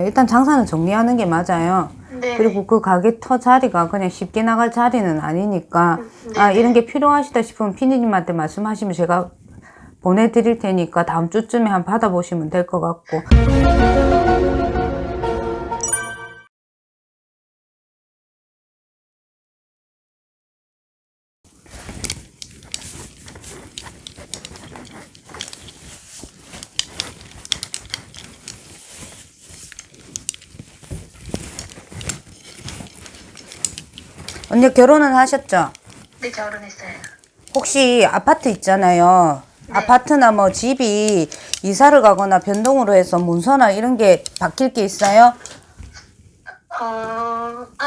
일단 장사는 정리하는 게 맞아요. 네. 그리고 그 가게 터 자리가 그냥 쉽게 나갈 자리는 아니니까 아 이런 게 필요하시다 싶으면 피디님한테 말씀하시면 제가 보내드릴 테니까 다음 주쯤에 한번 받아보시면 될 것 같고. 언니 결혼은 하셨죠? 네, 결혼했어요. 혹시 아파트 있잖아요. 네. 아파트나 뭐 집이 이사를 가거나 변동으로 해서 문서나 이런 게 바뀔 게 있어요?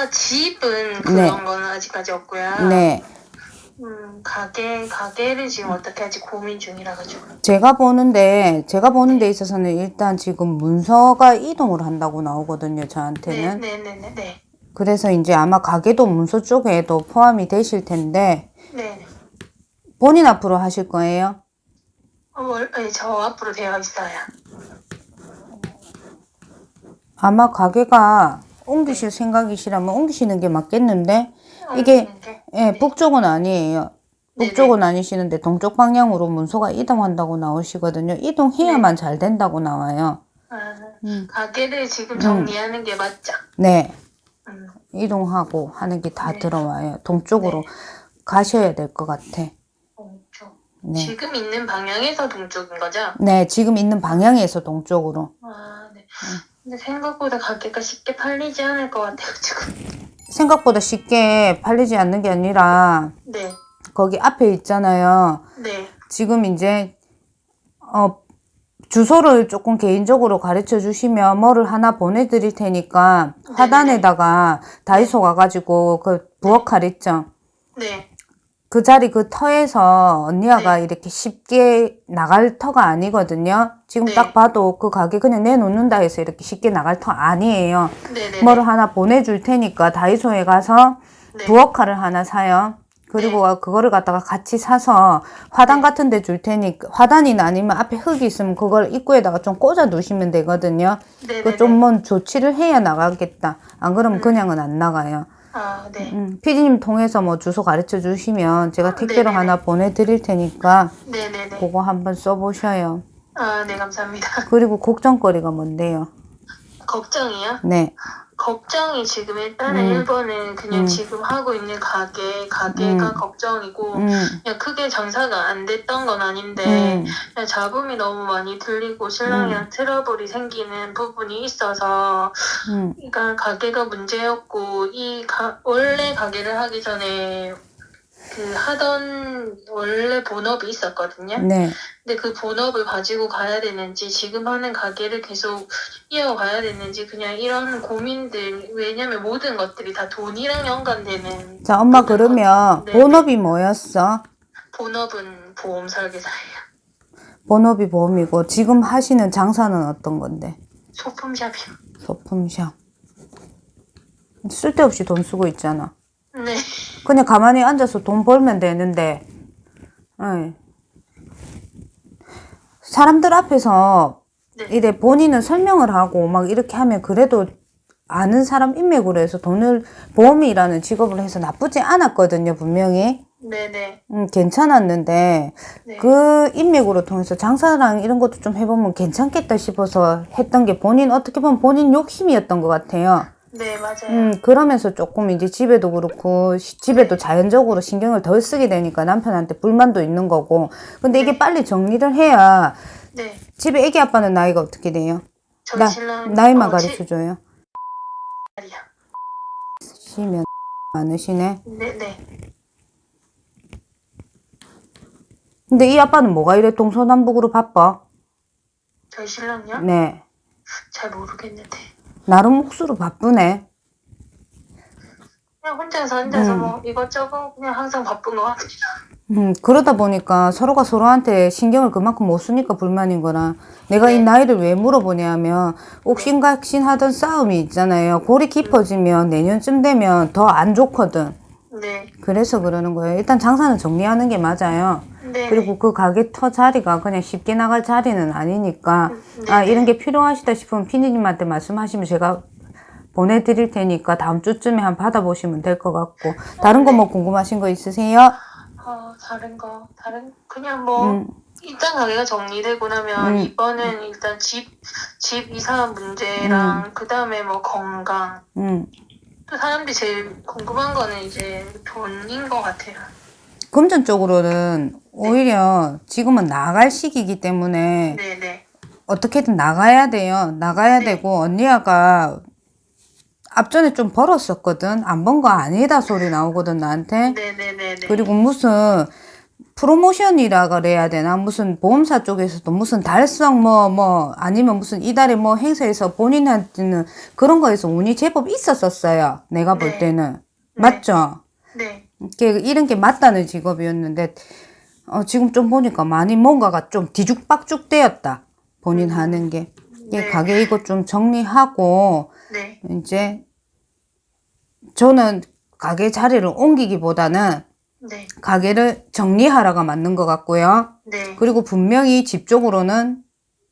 집은 네. 그런 거는 아직까지 없고요. 네. 가게를 지금 어떻게 할지 고민 중이라 가지고. 제가 보는 데 있어서는 일단 지금 문서가 이동을 한다고 나오거든요, 저한테는. 네. 그래서 이제 아마 가게도 문서 쪽에도 포함이 되실 텐데, 네. 본인 앞으로 하실 거예요? 저 앞으로 되어 있어요. 아마 가게가 옮기실 생각이시라면 옮기시는 게 맞겠는데, 이게, 예, 북쪽은 아니에요. 북쪽은 아니시는데 동쪽 방향으로 문서가 이동한다고 나오시거든요. 이동해야만 잘 된다고 나와요. 가게를 지금 정리하는 게 맞죠? 네. 음, 이동하고 하는 게 다 네. 들어와요. 동쪽으로 가셔야 될 것 같아. 동쪽. 네. 지금 있는 방향에서 동쪽인 거죠? 네, 지금 있는 방향에서 동쪽으로. 네. 근데 생각보다 가게가 쉽게 팔리지 않을 것 같아가지고. 생각보다 쉽게 팔리지 않는 게 아니라, 네. 거기 앞에 있잖아요. 네. 지금 이제, 주소를 조금 개인적으로 가르쳐 주시면 뭐를 하나 보내드릴 테니까, 화단에다가 다이소 가가지고 그 부엌칼 있죠? 네. 그 자리 그 터에서 언니가 이렇게 쉽게 나갈 터가 아니거든요. 지금 딱 봐도 그 가게 그냥 내놓는다 해서 이렇게 쉽게 나갈 터 아니에요. 뭐를 하나 보내줄 테니까 다이소에 가서 부엌칼을 하나 사요. 그리고 그거를 갖다가 같이 사서 화단 같은 데 줄 테니까, 화단이나 아니면 앞에 흙이 있으면 그걸 입구에다가 좀 꽂아 두시면 되거든요. 그 좀 뭔 조치를 해야 나가겠다. 안 그러면 그냥은 안 나가요. 피디님 통해서 뭐 주소 가르쳐 주시면 제가 택배로 하나 보내드릴 테니까 그거 한번 써보셔요. 네, 감사합니다. 그리고 걱정거리가 뭔데요? 걱정이요? 네. 걱정이 지금 일단은 1번은 그냥 지금 하고 있는 가게가 걱정이고, 그냥 크게 장사가 안 됐던 건 아닌데, 그냥 잡음이 너무 많이 들리고 신랑이랑 트러블이 생기는 부분이 있어서, 그러니까 가게가 문제였고, 원래 가게를 하기 전에 하던 원래 본업이 있었거든요. 네. 근데 그 본업을 가지고 가야 되는지 지금 하는 가게를 계속 이어가야 되는지 그냥 이런 고민들, 왜냐면 모든 것들이 다 돈이랑 연관되는. 자, 엄마 그러면 본업이 뭐였어? 본업은 보험 설계사예요. 본업이 보험이고 지금 하시는 장사는 어떤 건데? 소품샵이요. 소품샵. 쓸데없이 돈 쓰고 있잖아. 네. 그냥 가만히 앉아서 돈 벌면 되는데, 사람들 앞에서 이래 본인은 설명을 하고 막 이렇게 하면 그래도 아는 사람 인맥으로 해서 보험이라는 직업을 해서 나쁘지 않았거든요, 분명히. 네네. 괜찮았는데, 그 인맥으로 통해서 장사랑 이런 것도 좀 해보면 괜찮겠다 싶어서 했던 게 어떻게 보면 본인 욕심이었던 것 같아요. 네, 맞아요. 그러면서 조금 이제 집에도 그렇고, 집에도 자연적으로 신경을 덜 쓰게 되니까 남편한테 불만도 있는 거고. 근데 이게 빨리 정리를 해야, 집에 애기 아빠는 나이가 어떻게 돼요? 저희 신랑 나이만 가르쳐줘요. 말이야. 시면 많으시네. 네네. 근데 이 아빠는 뭐가 이래 동서남북으로 바빠? 저희 신랑요? 네. 잘 모르겠는데. 나름 몫으로 바쁘네. 그냥 혼자서 뭐 이것저것 그냥 항상 바쁜 것 같아요. 그러다 보니까 서로가 서로한테 신경을 그만큼 못 쓰니까 불만인 거라. 내가 이 나이를 왜 물어보냐 하면 옥신각신 하던 싸움이 있잖아요. 골이 깊어지면 내년쯤 되면 더 안 좋거든. 그래서 그러는 거예요. 일단 장사는 정리하는 게 맞아요. 네. 그리고 그 가게 터 자리가 그냥 쉽게 나갈 자리는 아니니까 아 네네. 이런 게 필요하시다 싶으면 피디님한테 말씀하시면 제가 보내드릴 테니까 다음 주쯤에 한번 받아보시면 될 것 같고 다른 거 뭐 궁금하신 거 있으세요? 다른 그냥 뭐 일단 가게가 정리되고 나면 이번은 일단 집 이사 문제랑 그 다음에 뭐 건강 또 사람들이 제일 궁금한 거는 이제 돈인 것 같아요. 금전적으로는 오히려 지금은 나갈 시기이기 때문에 네네. 어떻게든 나가야 돼요. 나가야 네. 되고 언니야가 앞전에 좀 벌었었거든. 안 번 거 아니다 소리 나오거든 나한테. 네네네네. 그리고 무슨 프로모션이라 그래야 되나? 무슨 보험사 쪽에서도 무슨 달성 아니면 무슨 이달에 뭐 행사에서 본인한테는 그런 거에서 운이 제법 있었었어요. 내가 볼 네. 때는. 네. 맞죠? 네. 이런 게 맞다는 직업이었는데, 지금 좀 보니까 많이 뭔가가 좀 뒤죽박죽 되었다. 본인 하는 게. 네. 가게 이거 좀 정리하고, 네. 이제, 저는 가게 자리를 옮기기보다는 네. 가게를 정리하라가 맞는 것 같고요. 네. 그리고 분명히 집 쪽으로는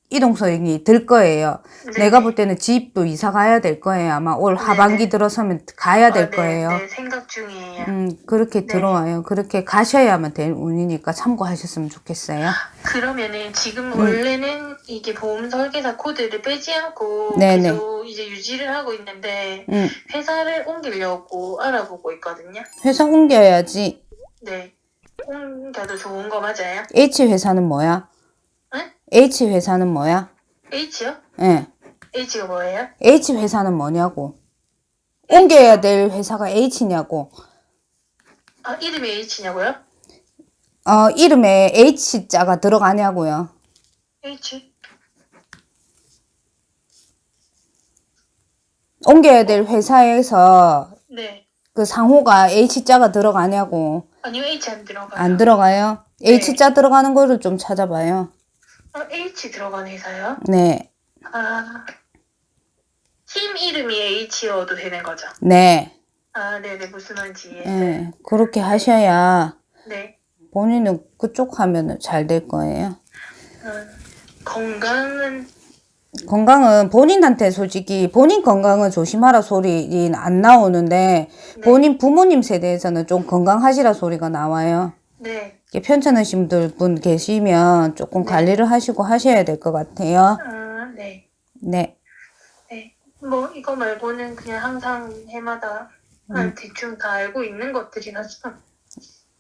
이동성이 들 거예요. 네. 내가 볼 때는 집도 이사 가야 될 거예요. 아마 올 네. 하반기 들어서면 가야 될 거예요. 네. 생각 중이에요. 그렇게 네. 들어와요. 그렇게 가셔야만 될 운이니까 참고하셨으면 좋겠어요. 그러면은 지금 원래는 이게 보험 설계사 코드를 빼지 않고 네네. 계속 이제 유지를 하고 있는데 회사를 옮기려고 알아보고 있거든요. 회사 옮겨야지. 네. 옮겨도 좋은 거 맞아요? H 회사는 뭐야? 응? H 회사는 뭐야? H요? 예. H가 뭐예요? H 회사는 뭐냐고. 옮겨야 될 회사가 H냐고. 아, 이름이 H냐고요? 이름에 H자가 들어가냐고요. H? 옮겨야 될 회사에서 네. 그 상호가 H자가 들어가냐고. 아니요, H 안 들어가요. 안 들어가요? 네. H자 들어가는 거를 좀 찾아봐요. H 들어간 회사요? 네. 아, 팀 이름이 H여도 되는 거죠? 네. 아, 네네, 무슨 말인지 이해했어요. 네. 그렇게 하셔야 네. 본인은 그쪽 하면은 잘 될 거예요. 건강은 본인한테 솔직히 본인 건강은 조심하라 소리는 안 나오는데 네. 본인 부모님 세대에서는 좀 건강하시라 소리가 나와요. 네. 편찮으신 분 계시면 조금 네. 관리를 하시고 하셔야 될 것 같아요. 아, 네. 네. 네. 뭐 이거 말고는 그냥 항상 해마다 대충 다 알고 있는 것들이라서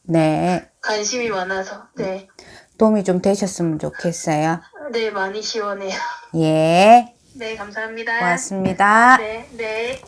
네. 관심이 많아서 네. 도움이 좀 되셨으면 좋겠어요. 네, 많이 시원해요. 예. 네, 감사합니다. 고맙습니다. 네, 네.